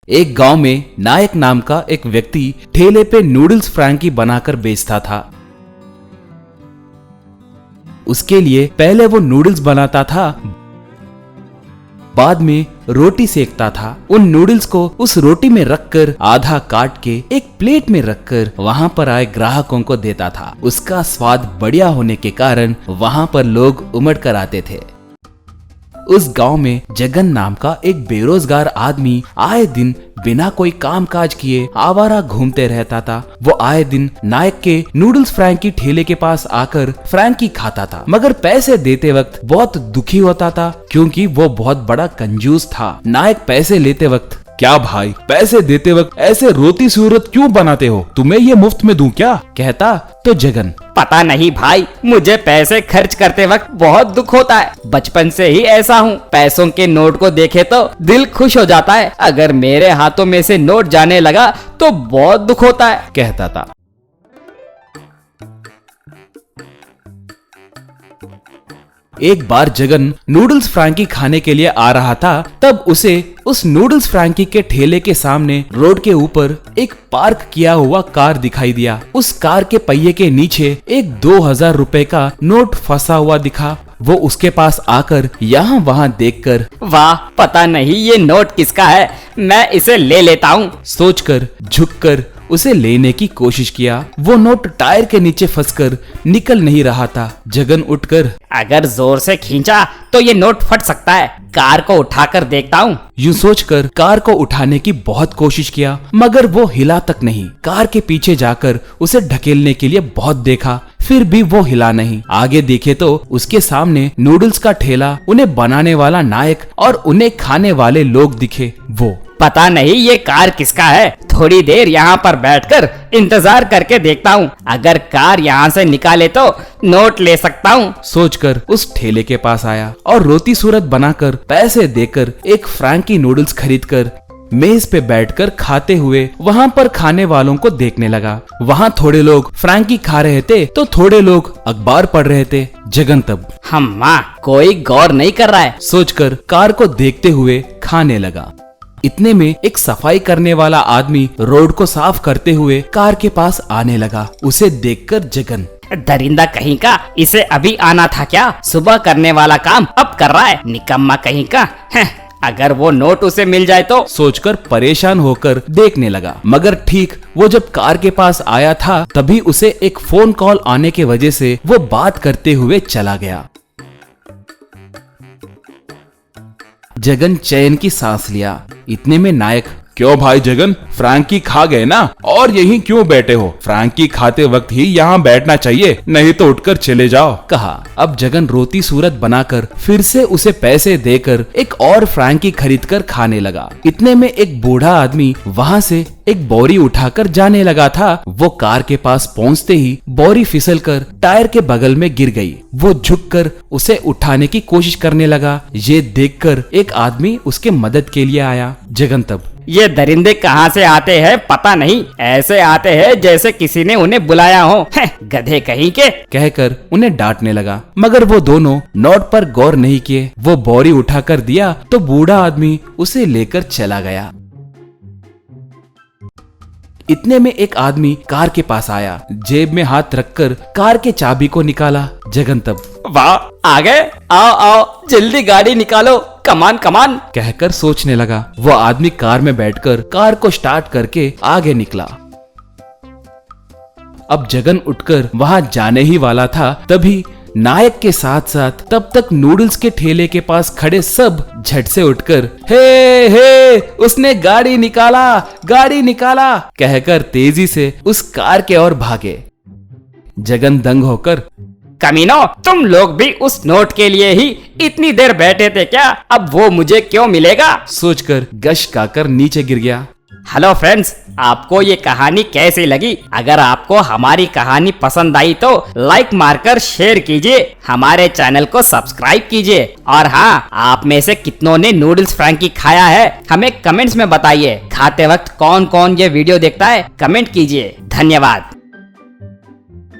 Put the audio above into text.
एक गांव में नायक नाम का एक व्यक्ति ठेले पे नूडल्स फ्रैंकी बनाकर बेचता था। उसके लिए पहले वो नूडल्स बनाता था, बाद में रोटी सेकता था। उन नूडल्स को उस रोटी में रखकर आधा काट के एक प्लेट में रखकर वहां पर आए ग्राहकों को देता था। उसका स्वाद बढ़िया होने के कारण वहां पर लोग उमड़ कर आते थे। उस गांव में जगन नाम का एक बेरोजगार आदमी आए दिन बिना कोई काम काज किए आवारा घूमते रहता था। वो आए दिन नायक के नूडल्स फ्रैंकी ठेले के पास आकर फ्रैंकी खाता था, मगर पैसे देते वक्त बहुत दुखी होता था क्योंकि वो बहुत बड़ा कंजूस था। नायक पैसे लेते वक्त, क्या भाई, पैसे देते वक्त ऐसे रोती सूरत क्यों बनाते हो? तुम्हें ये मुफ्त में दूं क्या? कहता तो जगन, पता नहीं भाई, मुझे पैसे खर्च करते वक्त बहुत दुख होता है। बचपन से ही ऐसा हूँ। पैसों के नोट को देखे तो दिल खुश हो जाता है, अगर मेरे हाथों में से नोट जाने लगा तो बहुत दुख होता है, कहता था। एक बार जगन नूडल्स फ्रैंकी खाने के लिए आ रहा था, तब उसे उस नूडल्स फ्रैंकी के ठेले के सामने रोड के ऊपर एक पार्क किया हुआ कार दिखाई दिया। उस कार के पहिए के नीचे एक 2000 रुपए का नोट फंसा हुआ दिखा। वो उसके पास आकर यहाँ वहाँ देखकर, वाह, पता नहीं ये नोट किसका है, मैं इसे ले लेता हूँ, सोचकर झुककर उसे लेने की कोशिश किया। वो नोट टायर के नीचे फंसकर निकल नहीं रहा था। जगन उठकर, अगर जोर से खींचा तो ये नोट फट सकता है, कार को उठाकर देखता हूँ। यूं सोचकर कार को उठाने की बहुत कोशिश किया, मगर वो हिला तक नहीं। कार के पीछे जाकर उसे ढकेलने के लिए बहुत देखा, फिर भी वो हिला नहीं। आगे देखे तो उसके सामने नूडल्स का ठेला, उन्हें बनाने वाला नायक और उन्हें खाने वाले लोग दिखे। वो, पता नहीं ये कार किसका है, थोड़ी देर यहाँ पर बैठकर इंतजार करके देखता हूँ, अगर कार यहाँ से निकाले तो नोट ले सकता हूँ, सोचकर उस ठेले के पास आया और रोती सूरत बनाकर पैसे देकर एक फ्रैंकी नूडल्स खरीदकर मेज पे बैठकर खाते हुए वहाँ पर खाने वालों को देखने लगा। वहाँ थोड़े लोग फ्रैंकी खा रहे थे तो थोड़े लोग अखबार पढ़ रहे थे। जगन तब, हम्मा, कोई गौर नहीं कर रहा है, सोचकर कार को देखते हुए खाने लगा। इतने में एक सफाई करने वाला आदमी रोड को साफ करते हुए कार के पास आने लगा। उसे देखकर जगन, दरिंदा कहीं का, इसे अभी आना था क्या? सुबह करने वाला काम अब कर रहा है, निकम्मा कहीं का। अगर वो नोट उसे मिल जाए तो, सोचकर परेशान होकर देखने लगा। मगर ठीक वो जब कार के पास आया था तभी उसे एक फोन कॉल आने के वजह से वो बात करते हुए चला गया। जगन चैन की सांस लिया। इतने में नायक, क्यों भाई जगन, फ्रैंकी खा गए ना, और यहीं क्यों बैठे हो? फ्रैंकी खाते वक्त ही यहाँ बैठना चाहिए, नहीं तो उठकर चले जाओ, कहा। अब जगन रोती सूरत बनाकर फिर से उसे पैसे देकर एक और फ्रैंकी खरीदकर खाने लगा। इतने में एक बूढ़ा आदमी वहाँ से एक बोरी उठाकर जाने लगा था। वो कार के पास पहुँचते ही बोरी फिसलकर टायर के बगल में गिर गई। वो झुककर उसे उठाने की कोशिश करने लगा। ये देखकर एक आदमी उसके मदद के लिए आया। जगन तब, ये दरिंदे कहाँ से आते हैं पता नहीं, ऐसे आते हैं जैसे किसी ने उन्हें बुलाया हो, गधे कहीं के, कहकर उन्हें डांटने लगा। मगर वो दोनों नोट पर गौर नहीं किए। वो बोरी उठाकर दिया तो बूढ़ा आदमी उसे लेकर चला गया। इतने में एक आदमी कार के पास आया, जेब में हाथ रखकर कार के चाबी को निकाला। जगन तब, वाह, आ गए, आओ आओ, जल्दी गाड़ी निकालो, कमान कमान, कहकर सोचने लगा। वो आदमी कार में बैठकर कार को स्टार्ट करके आगे निकला। अब जगन उठकर वहां जाने ही वाला था, तभी नायक के साथ साथ तब तक नूडल्स के ठेले के पास खड़े सब झट से उठकर, हे उसने गाड़ी निकाला, गाड़ी निकाला, कहकर तेजी से उस कार के ओर भागे। जगन दंग होकर, कमीनो, तुम लोग भी उस नोट के लिए ही इतनी देर बैठे थे क्या? अब वो मुझे क्यों मिलेगा? सोचकर गश खाकर नीचे गिर गया। हेलो फ्रेंड्स, आपको ये कहानी कैसी लगी? अगर आपको हमारी कहानी पसंद आई तो लाइक मारकर शेयर कीजिए, हमारे चैनल को सब्सक्राइब कीजिए, और हाँ, आप में से कितनों ने नूडल्स फ्रैंकी खाया है हमें कमेंट्स में बताइए। खाते वक्त कौन कौन ये वीडियो देखता है कमेंट कीजिए। धन्यवाद।